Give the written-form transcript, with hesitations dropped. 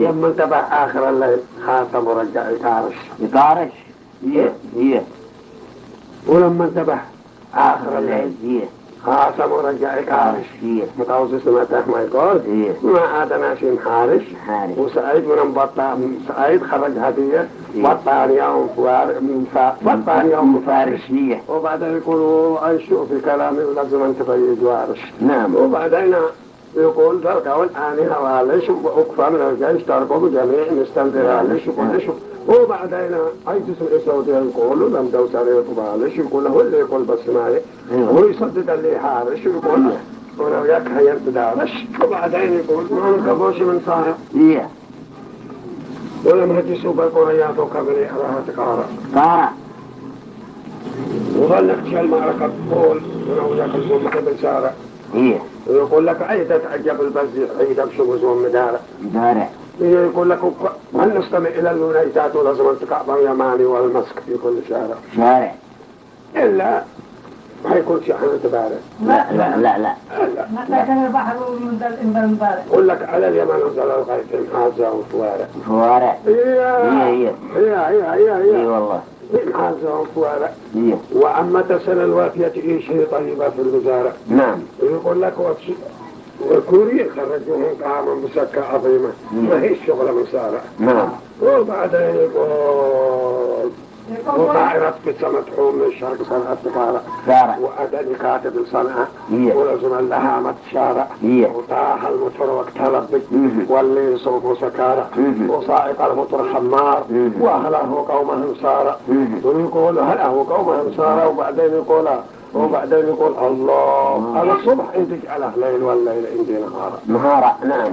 ولما انتبه آخر الليل خاتم ورجع يطارش. يطارش. هي ولما انتبه آخر الليل هي خاتم ورجع يطارش. هي متوسط سمعته ما يقول ما عاد ماشي محارش. وسعيد من سعيد خرج هدية بطان يوم بطان يوم فارشية. وبعدين يقولوا أيشو في كلامي ولازم انتبه يجوارش. نعم. وبعدين يقول تركوا الآن هوالش وأكفى من الجيش تركوا جميع مستنفرالش وكل شو. وبعدين أي تسمع السعودية يقولوا لم دوسر يقبالش يقول له اللي يقول بس معي هو يصدق اللي حارش ويقول ولو يكهي يبدارش. وبعدين يقول ما نكبوش من صاحب. ولم هتسوا بالقريات وكبري راها تقارا. وظلت شي المعركة تقول ولو يكلمون محب الشارع. ويقول لك أي تتعجب البزيع عيدا بشبز ومدارة. يقول لك هل نستمع إلى الولايات ولازم التقاطع اليماني والمسك في كل شارع. إلا ما يكون شيء عن تبارك. لا لكن البحر من يقول لك على اليمن نزل الغيث حازة فوارع. هي والله حازة وفوارع. وأما تسن الوافية شيء طيبة في الوزارة. نعم. يقول لك وكوريا خرجوهم طعاما بسكة عظيمة ما هي الشغلة من سارة. نعم. وبعدين يقول وطائرة قصة مدحوم من الشرق صنعت تقارع. وأدني كاتب الصنعة ولزم لها متشارع. وطاح المطر واقتلب واللي يصوب سكارع. وصائق المطر خمار وأهله قومهم سارع. ويقول هله قومهم سارع. وبعدين يقول الله على الصبح انت تجعله ليل والليل عندي نهارا. نعم.